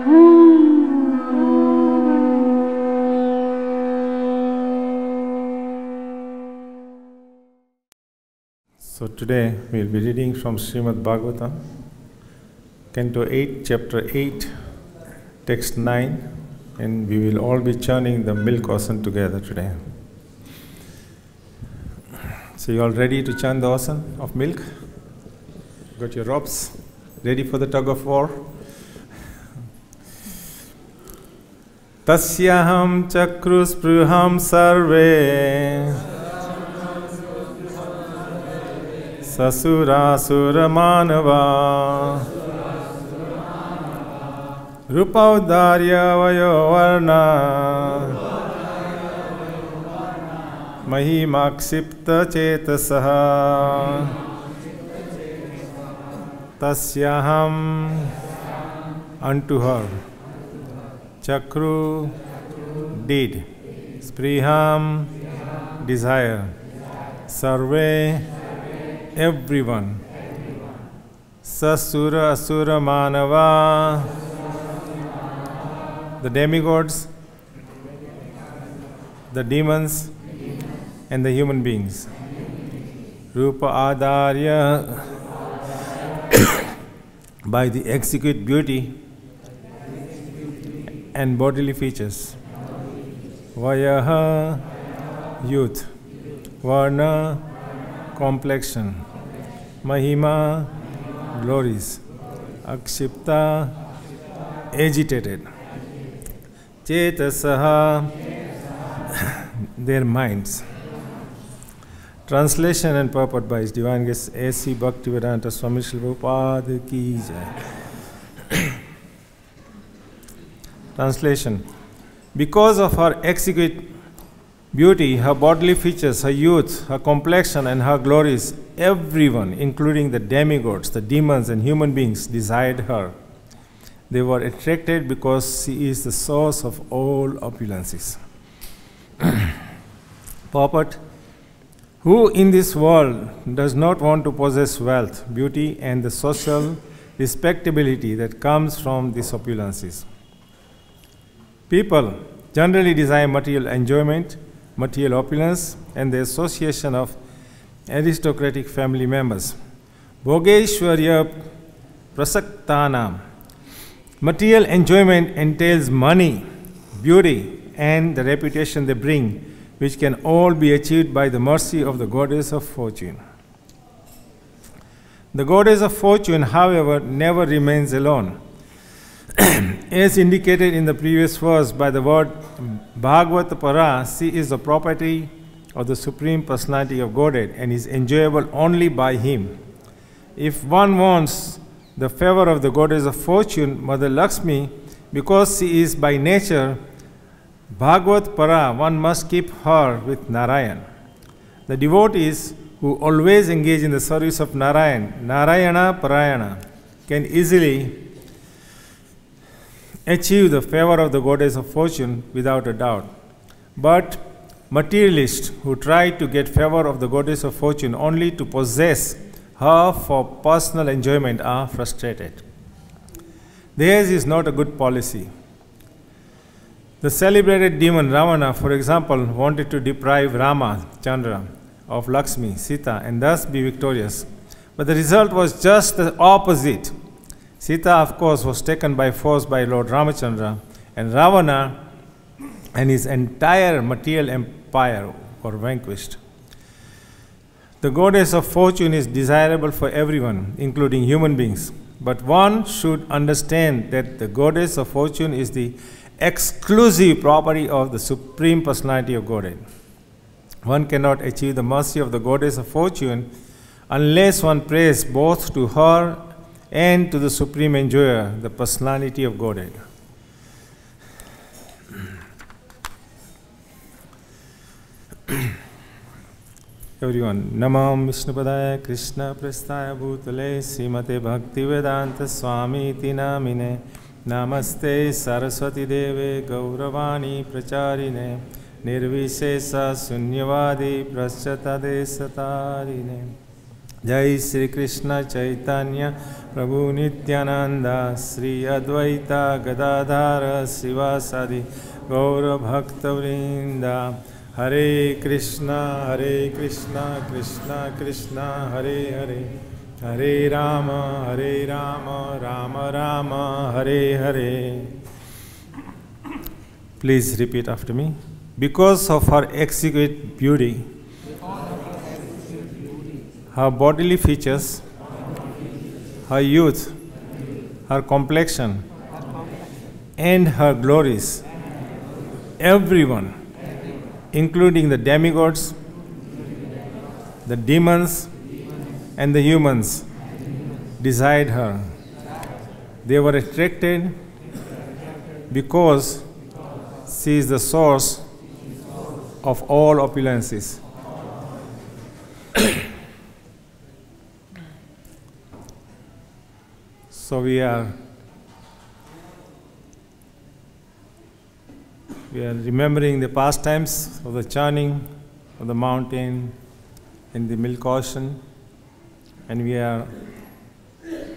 So today we will be reading from Srimad Bhagavatam, Canto 8, Chapter 8, Text 9, and we will all be churning the milk ocean together today. So you all ready to churn the ocean of milk? Got your ropes ready for the tug of war? Tasyaham chakruspruham sarve Sasura manava Rupaudarya vayo varna Mahimaksipta chetasaha Tasyaham unto her Chakru deed Spriham desire Sarve everyone Sasura Asura Manava the demigods, the demons and the human beings. Rupa Adarya by the exquisite beauty and bodily features. Vayaha youth. Varna complexion. Mahima glories. Akshipta agitated. Chetasaha their minds. Translation and purport by His Divine Grace A.C. Bhakti-Vedanta Swami Srila Prabhupada Ki Jai. Translation. Because of her exquisite beauty, her bodily features, her youth, her complexion and her glories, everyone, including the demigods, the demons and human beings, desired her. They were attracted because she is the source of all opulences. Purport. Who in this world does not want to possess wealth, beauty and the social respectability that comes from these opulences? People generally desire material enjoyment, material opulence and the association of aristocratic family members. Bhogeshwarya prasaktanam. Material enjoyment entails money, beauty and the reputation they bring, which can all be achieved by the mercy of the goddess of fortune. The goddess of fortune, however, never remains alone. As indicated in the previous verse by the word Bhagavad-Para, she is the property of the Supreme Personality of Godhead and is enjoyable only by Him. If one wants the favor of the goddess of fortune, Mother Lakshmi, because she is by nature Bhagavad-Para, one must keep her with Narayan. The devotees who always engage in the service of Narayan, Narayana Parayana, can easily achieve the favor of the goddess of fortune without a doubt. But materialists who try to get favor of the goddess of fortune only to possess her for personal enjoyment are frustrated. Theirs is not a good policy. The celebrated demon Ravana, for example, wanted to deprive Rama, Chandra, of Lakshmi, Sita, and thus be victorious. But the result was just the opposite. Sita, of course, was taken by force by Lord Ramachandra, and Ravana and his entire material empire were vanquished. The goddess of fortune is desirable for everyone, including human beings. But one should understand that the goddess of fortune is the exclusive property of the Supreme Personality of Godhead. One cannot achieve the mercy of the goddess of fortune unless one prays both to her and to the Supreme Enjoyer, the Personality of Godhead. Everyone, Namam Vishnupadaya Krishna Prasthaya Bhutale Srimate Bhakti-Vedanta Swami Iti Namine Namaste Saraswati Deve Gauravani Pracharine Nirvishesa Sunyavadi Praschatade Satarine. Jai Sri Krishna Chaitanya Prabhu Nityananda Sri Advaita Gadadhara Sivasadi Gaura Bhakta Vrinda. Hare Krishna Krishna Krishna Hare Hare, Hare Rama Rama Rama Hare Hare. Please repeat after me. Because of her exquisite beauty, her bodily features, her youth, her complexion, and her glories, everyone, including the demigods, the demons, and the humans, desired her. They were attracted because she is the source of all opulences. So we are remembering the pastimes of the churning of the mountain in the milk ocean, and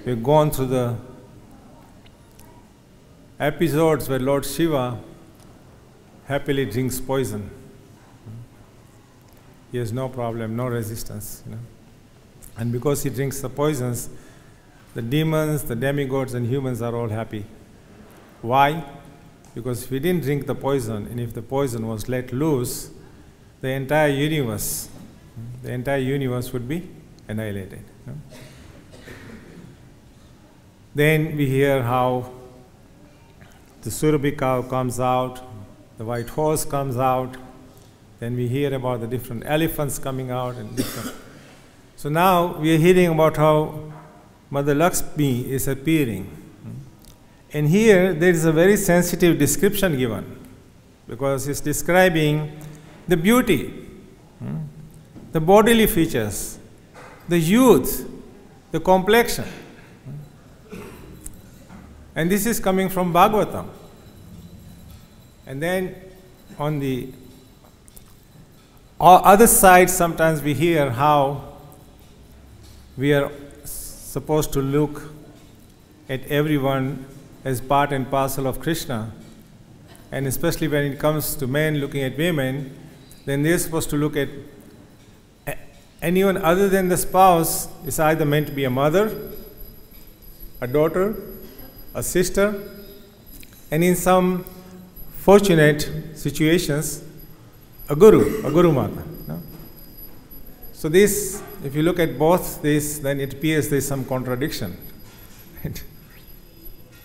we've gone through the episodes where Lord Shiva happily drinks poison. He has no problem, no resistance. And because he drinks the poisons, the demons, the demigods, and humans are all happy. Why? Because if we didn't drink the poison, and if the poison was let loose, the entire universe would be annihilated. Then we hear how the Surabhi cow comes out, the white horse comes out, then we hear about the different elephants coming out and different. So now we are hearing about how Mother Lakshmi is appearing. And here there is a very sensitive description given, because it's describing the beauty, the bodily features, the youth, the complexion. And this is coming from Bhagavatam. And then on the other side, sometimes we hear how we are supposed to look at everyone as part and parcel of Krishna. And especially when it comes to men looking at women, then they're supposed to look at anyone other than the spouse is either meant to be a mother, a daughter, a sister, and in some fortunate situations, a guru mata. No? So this, if you look at both this, then it appears there is some contradiction.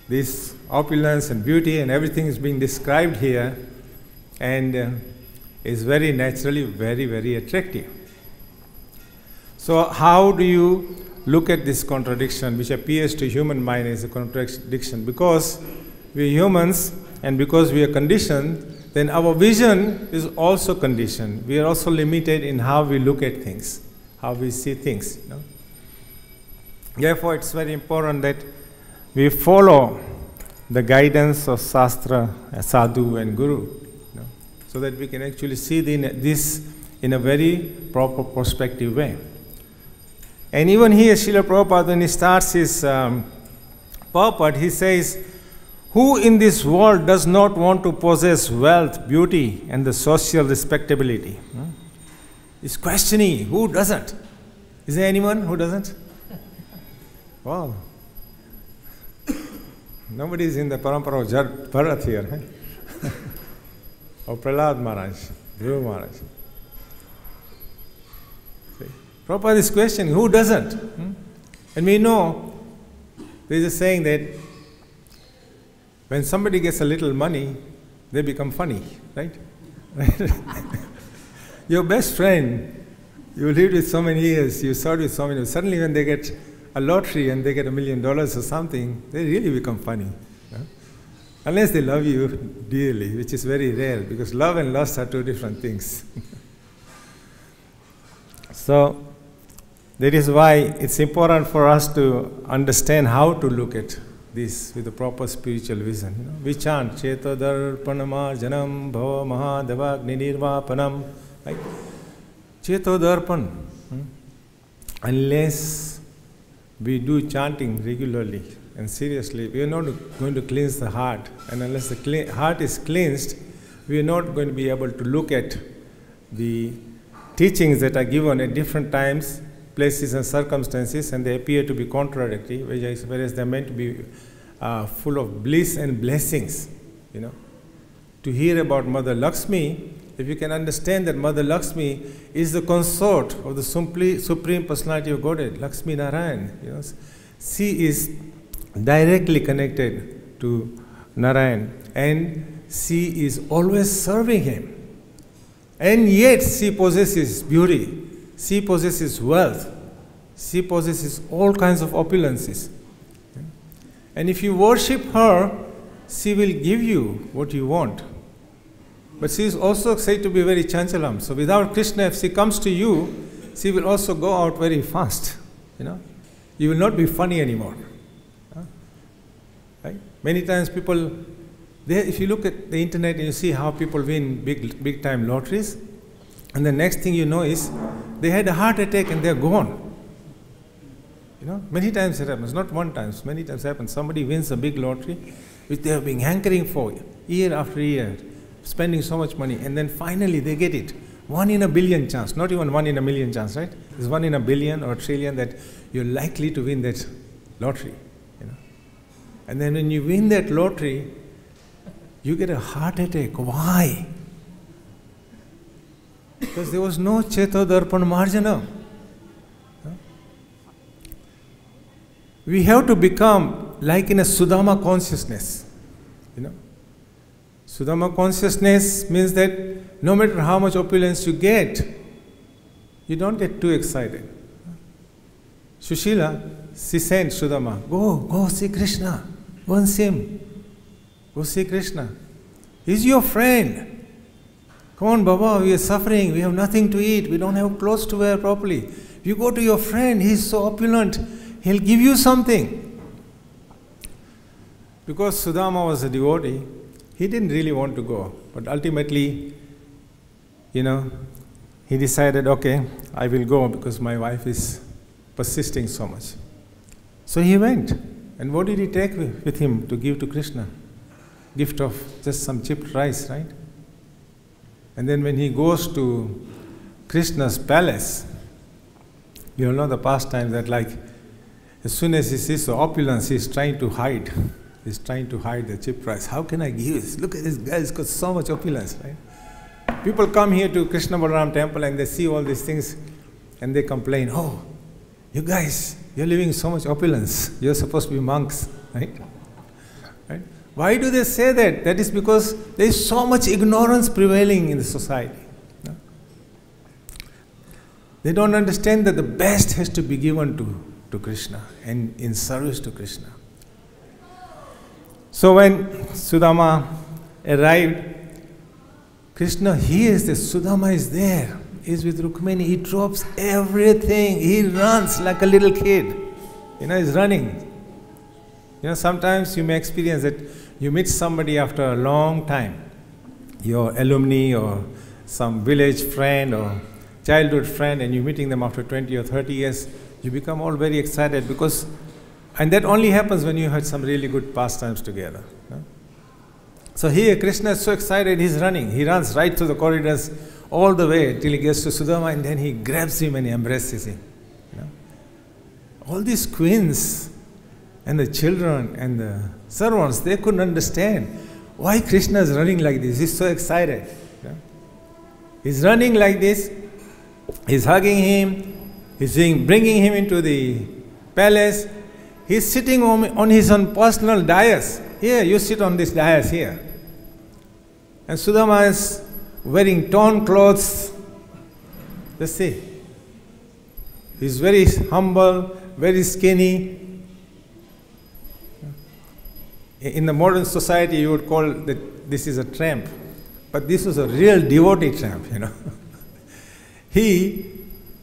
This opulence and beauty and everything is being described here, and is very naturally very, very attractive. So how do you look at this contradiction, which appears to human mind as a contradiction? Because we are humans, and because we are conditioned, then our vision is also conditioned. We are also limited in how we look at things, how we see things. Therefore, it's very important that we follow the guidance of Shastra, Sadhu, and Guru, so that we can actually see this in a very proper perspective way. And even here, Srila Prabhupada, when he starts his purport, he says, who in this world does not want to possess wealth, beauty, and the social respectability? He's questioning, who doesn't? Is there anyone who doesn't? Wow. Nobody is in the parampara of Bharat here. Or Prahlad Maharaj, Dhruva Maharaj. Prabhupada is questioning, who doesn't? And we know, there is a saying that when somebody gets a little money, they become funny, right? Your best friend, you lived with so many years, you served with so many years, suddenly when they get a lottery and they get $1 million or something, they really become funny. Unless they love you dearly, which is very rare, because love and lust are two different things. So, that is why it's important for us to understand how to look at this with a proper spiritual vision. We chant, Cheto Darpanama Janam Bhava Mahadevagni Nirvapanam. Right? Cheto Darpan. unless we do chanting regularly and seriously, we are not going to cleanse the heart. And unless the heart is cleansed, we are not going to be able to look at the teachings that are given at different times, places and circumstances, and they appear to be contradictory, whereas they're meant to be full of bliss and blessings. To hear about Mother Lakshmi, if you can understand that Mother Lakshmi is the consort of the Supreme Personality of Godhead, Lakshmi Narayan. She is directly connected to Narayan, and she is always serving him. And yet she possesses beauty, she possesses wealth, she possesses all kinds of opulences. And if you worship her, she will give you what you want. But she is also said to be very chanchalam. So without Krishna, if she comes to you, she will also go out very fast. You will not be funny anymore. Right? Many times people, if you look at the internet and you see how people win big time lotteries, and the next thing you know is they had a heart attack and they're gone. Many times it happens, not one time, many times it happens. Somebody wins a big lottery, which they have been hankering for year after year, spending so much money, and then finally they get it. 1 in a billion chance, not even 1 in a million chance, right? It's 1 in a billion or a trillion that you're likely to win that lottery. And then when you win that lottery, you get a heart attack. Why? Because there was no Cheto Darpan Marjana. We have to become like in a Sudama consciousness. Sudama consciousness means that no matter how much opulence you get, you don't get too excited. Sushila, she sent Sudama, go see Krishna, go and see him. Go see Krishna. He's your friend. Come on, Baba, we are suffering, we have nothing to eat, we don't have clothes to wear properly. If you go to your friend, he's so opulent, he'll give you something. Because Sudama was a devotee, he didn't really want to go. But ultimately, he decided, okay, I will go because my wife is persisting so much. So he went. And what did he take with him to give to Krishna? Gift of just some chipped rice, right? And then when he goes to Krishna's palace, you know the pastime that as soon as he sees the opulence, he's trying to hide. He's trying to hide the chipped rice. How can I give this? Look at this guy, he's got so much opulence, right? People come here to Krishna Balaram temple and they see all these things and they complain, oh, you guys, you're living so much opulence. You're supposed to be monks, right? Right? Why do they say that? That is because there is so much ignorance prevailing in the society. They don't understand that the best has to be given to Krishna and in service to Krishna. So when Sudama arrived, Krishna hears that Sudama is there. He's with Rukmini. He drops everything. He runs like a little kid. He's running. Sometimes you may experience that you meet somebody after a long time, your alumni or some village friend or childhood friend, and you're meeting them after 20 or 30 years, you become all very excited and that only happens when you had some really good pastimes together. So here Krishna is so excited, he's running. He runs right through the corridors all the way till he gets to Sudama, and then he grabs him and he embraces him. All these queens and the children and the servants, they couldn't understand why Krishna is running like this. He's so excited. He's running like this. He's hugging him. He's bringing him into the palace. He's sitting on his own personal dais. Here, you sit on this dais here. And Sudama is wearing torn clothes. Just see. He's very humble, very skinny. In the modern society, you would call that this is a tramp. But this was a real devotee tramp, He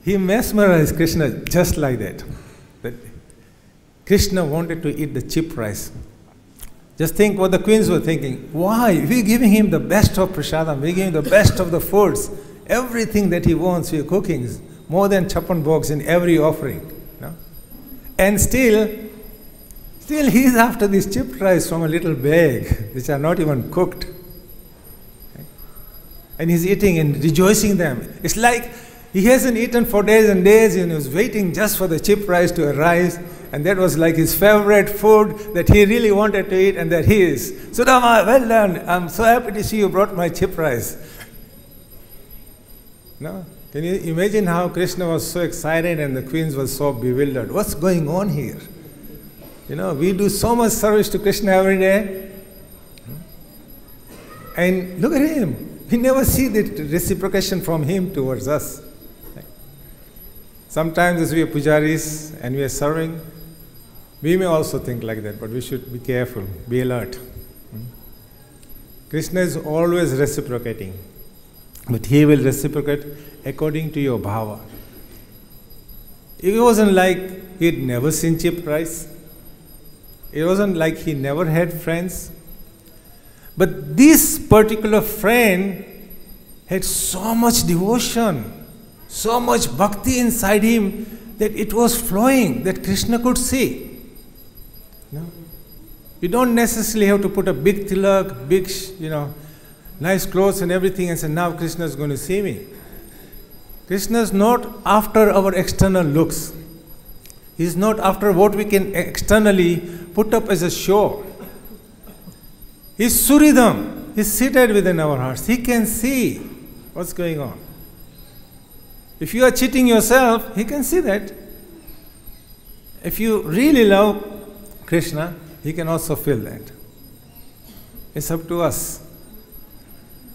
mesmerized Krishna just like that. Krishna wanted to eat the chipped rice. Just think what the queens were thinking. Why? We're giving him the best of prasadam. We're giving him the best of the foods. Everything that he wants, we're cooking. more than chapan box in every offering. And still he is after these chipped rice from a little bag, which are not even cooked. And he's eating and rejoicing them. It's like he hasn't eaten for days and days, and he was waiting just for the chipped rice to arise. And that was like his favorite food that he really wanted to eat, and that he is. Sudama, well done. I'm so happy to see you brought my chipped rice. No? Can you imagine how Krishna was so excited and the queens were so bewildered? What's going on here? We do so much service to Krishna every day. And look at him. We never see the reciprocation from him towards us. Sometimes as we are pujaris and we are serving, we may also think like that, but we should be careful, be alert. Krishna is always reciprocating, but he will reciprocate according to your bhava. It wasn't like he had never seen chipped rice. It wasn't like he never had friends. But this particular friend had so much devotion, so much bhakti inside him that it was flowing, that Krishna could see. You don't necessarily have to put a big tilak, big, nice clothes and everything and say, now Krishna is going to see me. Krishna is not after our external looks. He is not after what we can externally put up as a show. He is Suridam. He is seated within our hearts. He can see what's going on. If you are cheating yourself, he can see that. If you really love Krishna, he can also feel that. It's up to us.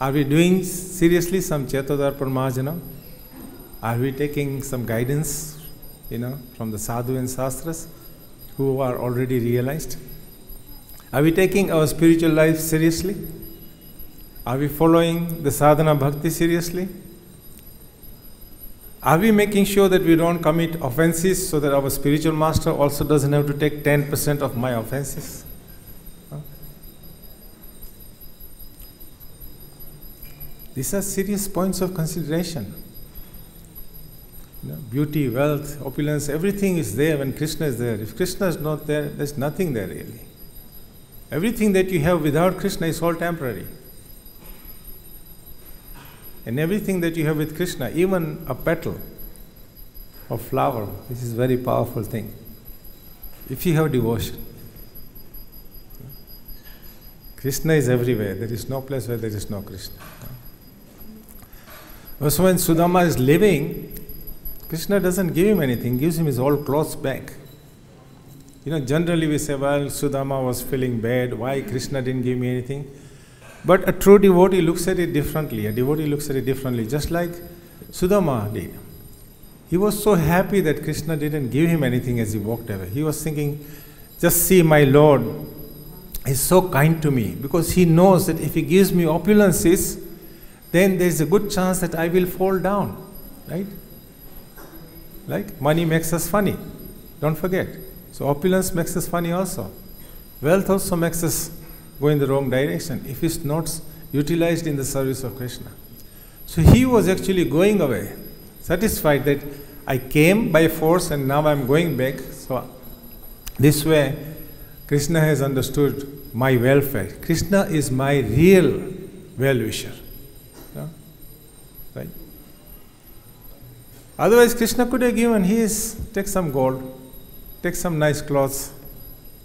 Are we doing seriously some Chetodarpan Mahajana? Are we taking some guidance, from the sadhu and sastras who are already realized? Are we taking our spiritual life seriously? Are we following the sadhana bhakti seriously? Are we making sure that we don't commit offenses so that our spiritual master also doesn't have to take 10% of my offenses? These are serious points of consideration. Beauty, wealth, opulence, everything is there when Krishna is there. If Krishna is not there, there's nothing there really. Everything that you have without Krishna is all temporary. And everything that you have with Krishna, even a petal of flower, this is a very powerful thing. If you have devotion. Krishna is everywhere. There is no place where there is no Krishna. So when Sudama is living, Krishna doesn't give him anything, gives him his old clothes back. Generally we say, well, Sudama was feeling bad, why Krishna didn't give me anything? But a true devotee looks at it differently. A devotee looks at it differently, just like Sudama did. He was so happy that Krishna didn't give him anything as he walked away. He was thinking, just see, my Lord is so kind to me, because he knows that if he gives me opulences, then there is a good chance that I will fall down. Right? Like money makes us funny. Don't forget. So opulence makes us funny also. Wealth also makes us go in the wrong direction if it's not utilized in the service of Krishna. So he was actually going away, satisfied that I came by force and now I'm going back. So this way, Krishna has understood my welfare. Krishna is my real well-wisher. Right? Otherwise, Krishna could have given, take some gold, take some nice clothes.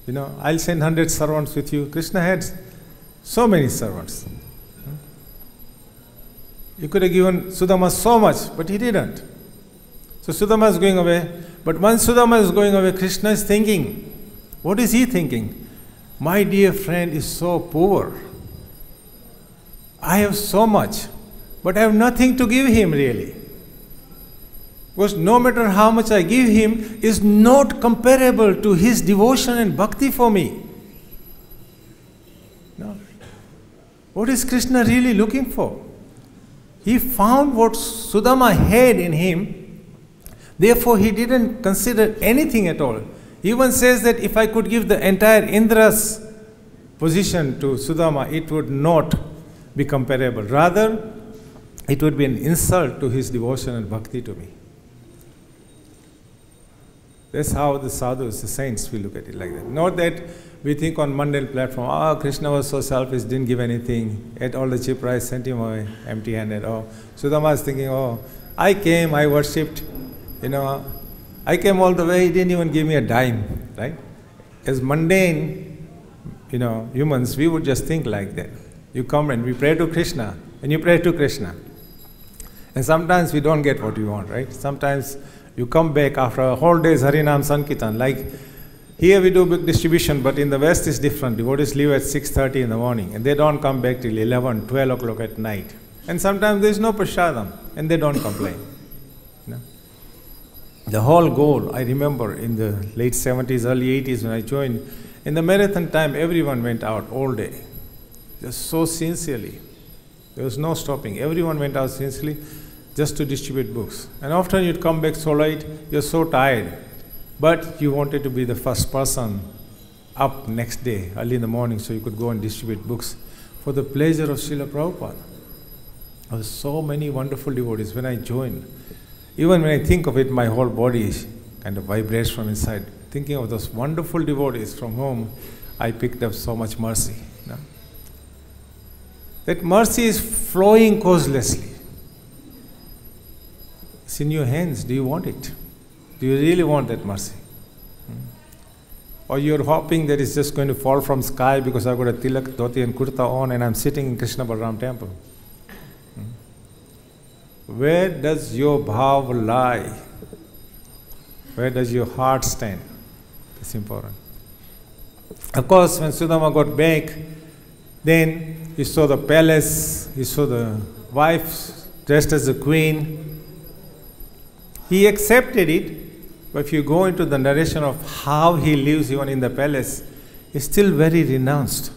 I'll send 100 servants with you. Krishna had so many servants. He could have given Sudama so much, but he didn't. So Sudama is going away. But once Sudama is going away, Krishna is thinking, what is he thinking? My dear friend is so poor. I have so much, but I have nothing to give him really. Because no matter how much I give him is not comparable to his devotion and bhakti for me. No. What is Krishna really looking for? He found what Sudama had in him, therefore he didn't consider anything at all. He even says that if I could give the entire Indra's position to Sudama, it would not be comparable. Rather, it would be an insult to his devotion and bhakti to me. That's how the sadhus, the saints, we look at it like that. Not that we think on mundane platform, Krishna was so selfish, didn't give anything, ate all the cheap rice, sent him away empty-handed. Sudama is thinking, I came, I worshipped, I came all the way, he didn't even give me a dime, right? As mundane, humans, we would just think like that. You come and we pray to Krishna, and you pray to Krishna. And sometimes we don't get what we want, right? Sometimes you come back after a whole day's Harinam Sankirtan. Like here we do big distribution, but in the West it's different. Devotees leave at 6:30 in the morning and they don't come back till 11, 12 o'clock at night. And sometimes there's no prasadam and they don't complain. The whole goal, I remember in the late 70s, early 80s when I joined, in the marathon time everyone went out all day. Just so sincerely. There was no stopping. Everyone went out sincerely just to distribute books. And often you'd come back so late, you're so tired. But you wanted to be the first person up next day, early in the morning, so you could go and distribute books for the pleasure of Srila Prabhupada. There were so many wonderful devotees when I joined. Even when I think of it, my whole body kind of vibrates from inside. Thinking of those wonderful devotees from whom I picked up so much mercy. That mercy is flowing causelessly. It's in your hands. Do you want it? Do you really want that mercy? Or you're hoping that it's just going to fall from sky because I've got a tilak, dhoti and kurta on and I'm sitting in Krishna Balaram temple? Where does your bhav lie? Where does your heart stand? It's important. Of course, when Sudama got back, then he saw the palace, he saw the wife dressed as a queen. He accepted it, but if you go into the narration of how he lives even in the palace, he's still very renounced.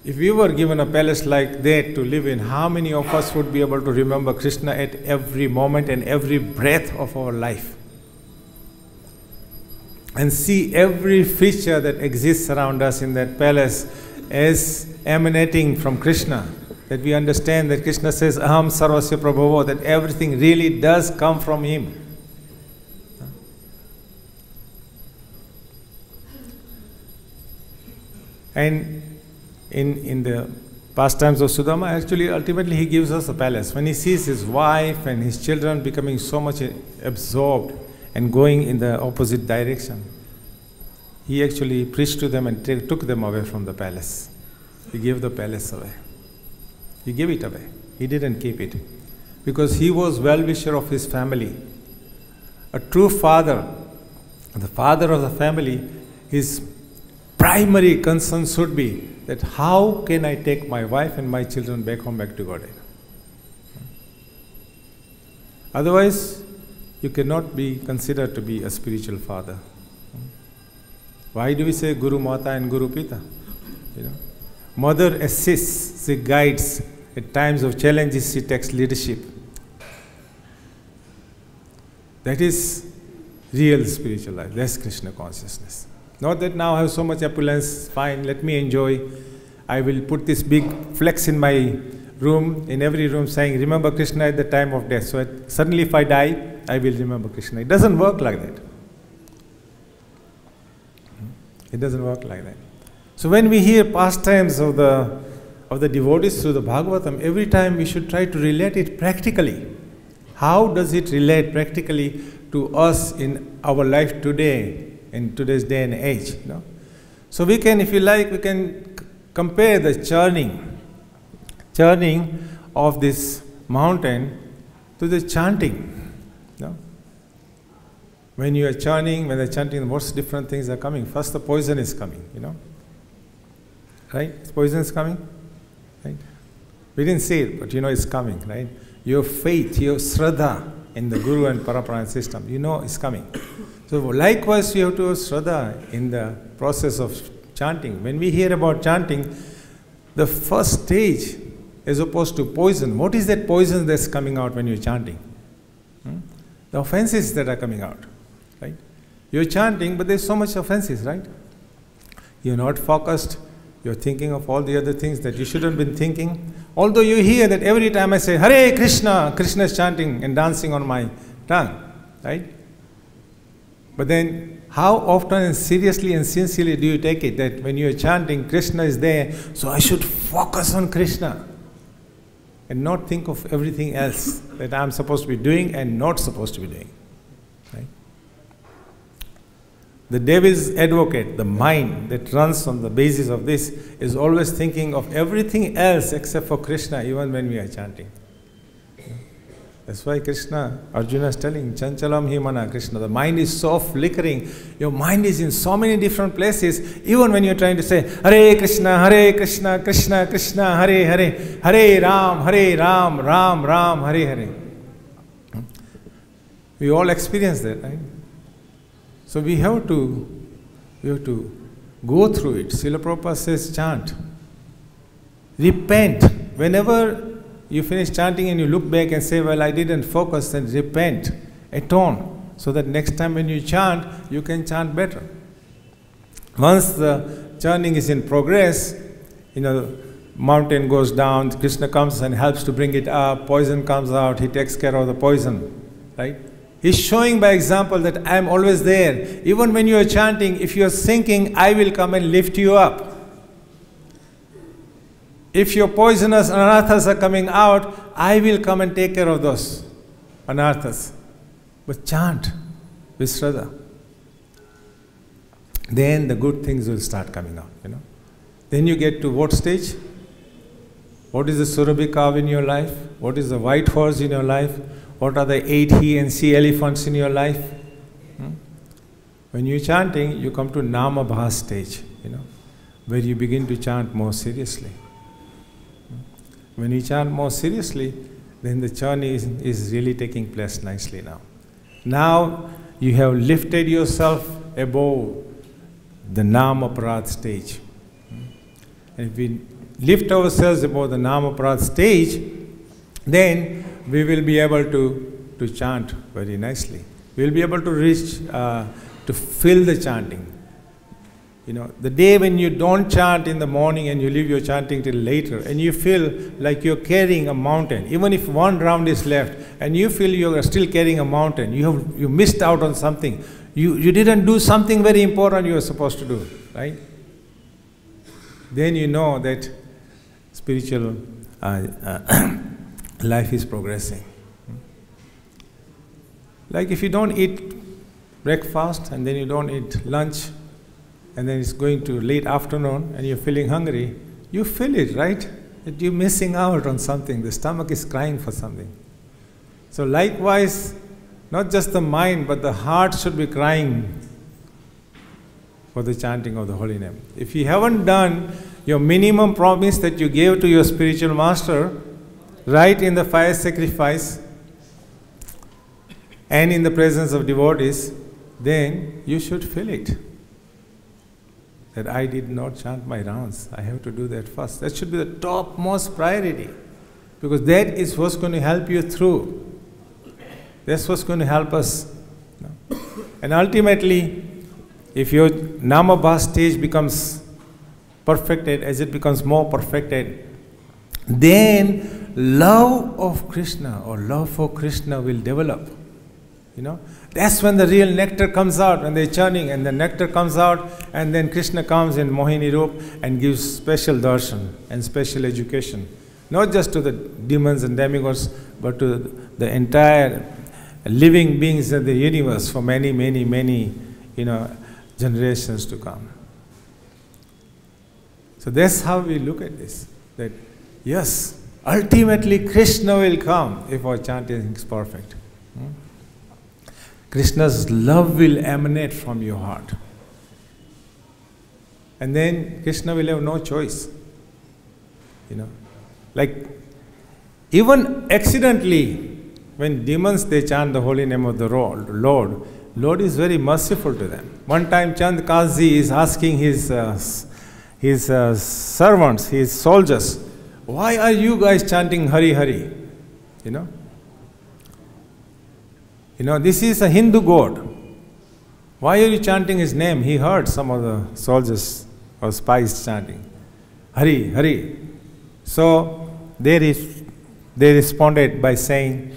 If we were given a palace like that to live in, how many of us would be able to remember Krishna at every moment and every breath of our life? And see every feature that exists around us in that palace as emanating from Krishna. That we understand that Krishna says, Aham Sarvasya Prabhavo, that everything really does come from him. And in the pastimes of Sudama, actually, ultimately he gives us a palace. When he sees his wife and his children becoming so much absorbed and going in the opposite direction, he actually preached to them and took them away from the palace. He gave the palace away. He gave it away. He didn't keep it. Because he was well-wisher of his family. A true father, the father of the family, his primary concern should be that how can I take my wife and my children back home, back to Godhead? Otherwise, you cannot be considered to be a spiritual father. Why do we say Guru Mata and Guru Pita? Mother assists, she guides. At times of challenges, she takes leadership. That is real spiritual life. That's Krishna consciousness. Not that now I have so much opulence, fine, let me enjoy. I will put this big flex in my room, in every room, saying, remember Krishna at the time of death. So suddenly if I die, I will remember Krishna. It doesn't work like that. It doesn't work like that. So when we hear pastimes of the devotees through the Bhagavatam, every time we should try to relate it practically. How does it relate practically to us in our life today, in today's day and age? So we can, if you like, we can compare the churning of this mountain to the chanting. When you are churning, when they're chanting, most different things are coming. First, the poison is coming, Right? Poison is coming, right? We didn't say it, but it's coming, right? Your faith, your shraddha in the Guru and Paraprana system, it's coming. So likewise, we have to have shraddha in the process of chanting. When we hear about chanting, the first stage, as opposed to poison, what is that poison that's coming out when you're chanting? The offenses that are coming out, right? You're chanting, but there's so much offenses, right? You're not focused. You're thinking of all the other things that you shouldn't have been thinking. Although you hear that every time I say, Hare Krishna, Krishna is chanting and dancing on my tongue, right? But then, how often and seriously and sincerely do you take it that when you are chanting, Krishna is there, so I should focus on Krishna and not think of everything else that I am supposed to be doing and not supposed to be doing. Right? The devil's advocate, the mind that runs on the basis of this, is always thinking of everything else except for Krishna, even when we are chanting. That's why Krishna, Arjuna is telling, Chanchalam hi mana Krishna. The mind is so flickering. Your mind is in so many different places. Even when you're trying to say, Hare Krishna, Krishna Krishna, Hare Hare, Hare Ram, Ram Ram, Hare Hare. We all experience that, right? So we have to go through it. Srila Prabhupada says, chant. Repent. Whenever you finish chanting and you look back and say, well, I didn't focus, then repent, atone, so that next time when you chant, you can chant better. Once the chanting is in progress, mountain goes down, Krishna comes and helps to bring it up, poison comes out, he takes care of the poison, right? He's showing by example that I am always there. Even when you are chanting, if you are sinking, I will come and lift you up. If your poisonous anarthas are coming out, I will come and take care of those anarthas. But chant with Shraddha. Then the good things will start coming out, Then you get to what stage? What is the Surabhi cow in your life? What is the white horse in your life? What are the 8 he and she elephants in your life? When you're chanting, you come to Namabhas stage, where you begin to chant more seriously. When you chant more seriously, then the journey is really taking place nicely now. Now you have lifted yourself above the Namaparad stage. And if we lift ourselves above the Namaparad stage, then we will be able to chant very nicely. We will be able to reach, to feel the chanting. The day when you don't chant in the morning and you leave your chanting till later and you feel like you're carrying a mountain, even if one round is left and you feel you are still carrying a mountain, you missed out on something. You didn't do something very important you were supposed to do, right? Then you know that spiritual life is progressing. Like if you don't eat breakfast and then you don't eat lunch, and then it's going to late afternoon and you're feeling hungry, you feel it, right? That you're missing out on something. The stomach is crying for something. So likewise, not just the mind, but the heart should be crying for the chanting of the holy name. If you haven't done your minimum promise that you gave to your spiritual master, right in the fire sacrifice and in the presence of devotees, then you should feel it. That I did not chant my rounds. I have to do that first. That should be the topmost priority. Because that is what's going to help you through. That's what's going to help us. And ultimately, if your Namabha stage becomes perfected, as it becomes more perfected, then love of Krishna or love for Krishna will develop. That's when the real nectar comes out, when they're churning and the nectar comes out, and then Krishna comes in Mohini Roop and gives special darshan and special education. Not just to the demons and demigods, but to the entire living beings of the universe for many, many, many, generations to come. So that's how we look at this. That yes, ultimately Krishna will come if our chanting is perfect. Krishna's love will emanate from your heart. And then Krishna will have no choice. Like even accidentally, when demons they chant the holy name of the Lord is very merciful to them. One time Chand Kazi is asking his servants, his soldiers, why are you guys chanting Hari Hari? This is a Hindu god. Why are you chanting his name? He heard some of the soldiers or spies chanting Hari, Hari. So they responded by saying,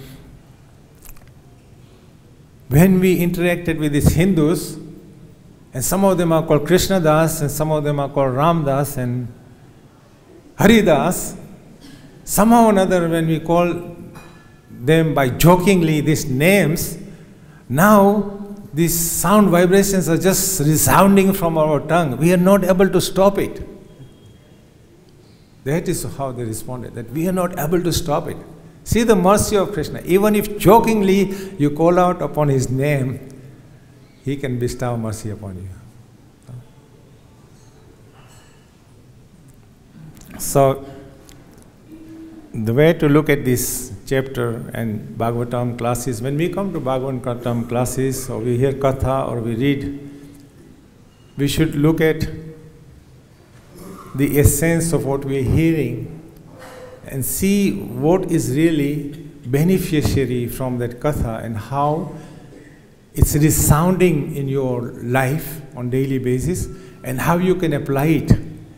when we interacted with these Hindus, and some of them are called Krishna Das, and some of them are called Ram Das and Haridas, somehow or another when we call them by jokingly these names, now these sound vibrations are just resounding from our tongue. We are not able to stop it. That is how they responded, that we are not able to stop it. See the mercy of Krishna. Even if jokingly you call out upon his name, he can bestow mercy upon you. So, the way to look at this chapter and Bhagavatam classes, when we come to Bhagavatam classes, or we hear Katha, or we read, we should look at the essence of what we are hearing and see what is really beneficiary from that Katha and how it's resounding in your life on daily basis and how you can apply it.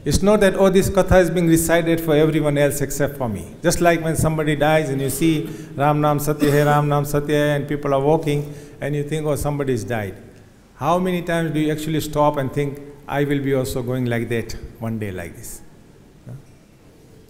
It's not that, oh, this Katha is being recited for everyone else except for me. Just like when somebody dies and you see Ram Nam Satya Hai, Ram Nam Satya Hai, and people are walking and you think, oh, somebody's died. How many times do you actually stop and think, I will be also going like that one day like this? No?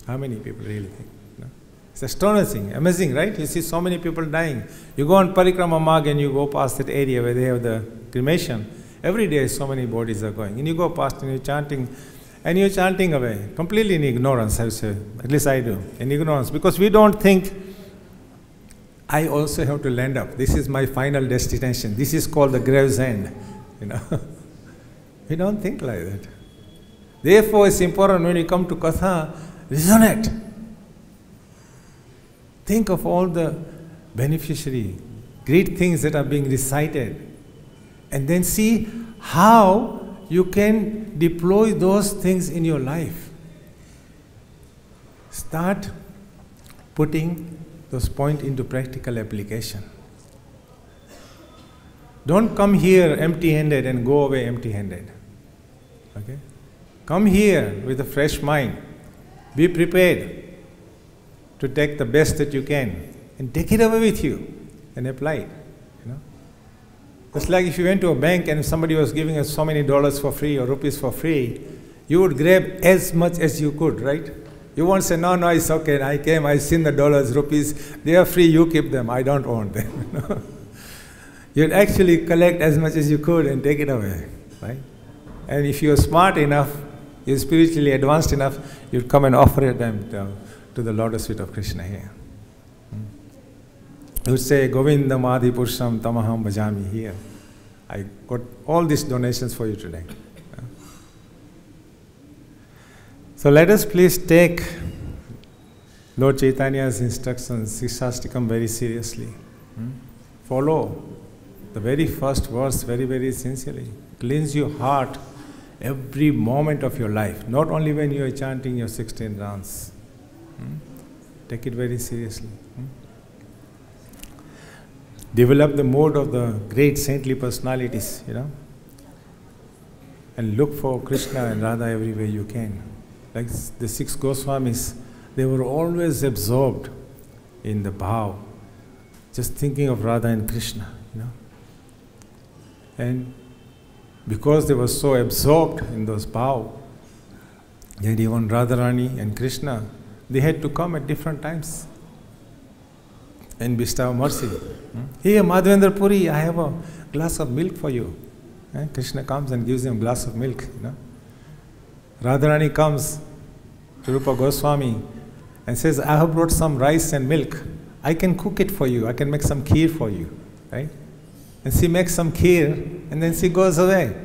How many people really think? No? It's astonishing, amazing, right? You see so many people dying. You go on Parikrama Marg and you go past that area where they have the cremation. Every day so many bodies are going. And you go past and you're chanting away, completely in ignorance, I would say. At least I do, in ignorance. Because we don't think, I also have to land up. This is my final destination. This is called the grave's end. You know. We don't think like that. Therefore, it's important when you come to Katha, resonate. Think of all the beneficiary, great things that are being recited, and then see how you can deploy those things in your life. Start putting those points into practical application. Don't come here empty-handed and go away empty-handed. Okay? Come here with a fresh mind. Be prepared to take the best that you can and take it away with you and apply it. You know? Just like if you went to a bank and somebody was giving us so many dollars for free or rupees for free, you would grab as much as you could, right? You won't say, no, it's okay, I came, I've seen the dollars, rupees, they are free, you keep them, I don't want them. You'd actually collect as much as you could and take it away, right? And if you're smart enough, you're spiritually advanced enough, you'd come and offer them to the lotus feet of Krishna here. You would say, Govindam Adi Purusham Tamaham Bhajami here. I got all these donations for you today. So let us please take Lord Chaitanya's instructions, Shikshashtakam, very seriously. Follow the very first verse very, very sincerely. Cleanse your heart every moment of your life, not only when you are chanting your 16 rounds. Take it very seriously. Develop the mode of the great saintly personalities, you know, and look for Krishna and Radha everywhere you can. Like the 6 Goswamis, they were always absorbed in the bhav, just thinking of Radha and Krishna, you know. And because they were so absorbed in those bhav, that even Radharani and Krishna, they had to come at different times and bestow mercy. Here, Madhavendra Puri, I have a glass of milk for you. Krishna comes and gives him a glass of milk. You know? Radharani comes to Rupa Goswami and says, I have brought some rice and milk. I can cook it for you. I can make some kheer for you. Right? And she makes some kheer and then she goes away.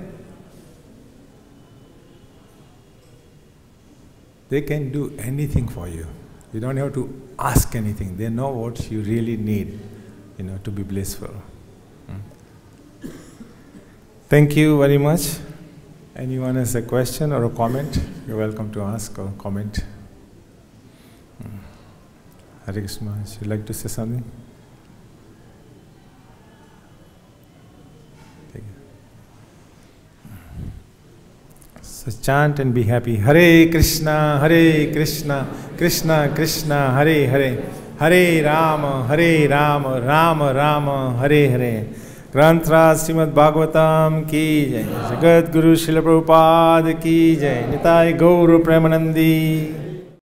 They can do anything for you. You don't have to ask anything. They know what you really need, you know, to be blissful. Thank you very much. Anyone has a question or a comment? You're welcome to ask or comment. Hare Krishna, would you like to say something? So chant and be happy. Hare Krishna, Krishna Krishna, Hare Hare, Hare Rama, Rama Rama, Hare Hare. Granthraj Srimad Bhagavatam ki jai. Jagat Guru Srila Prabhupada ki jai. Nitai Gaura Premanandi.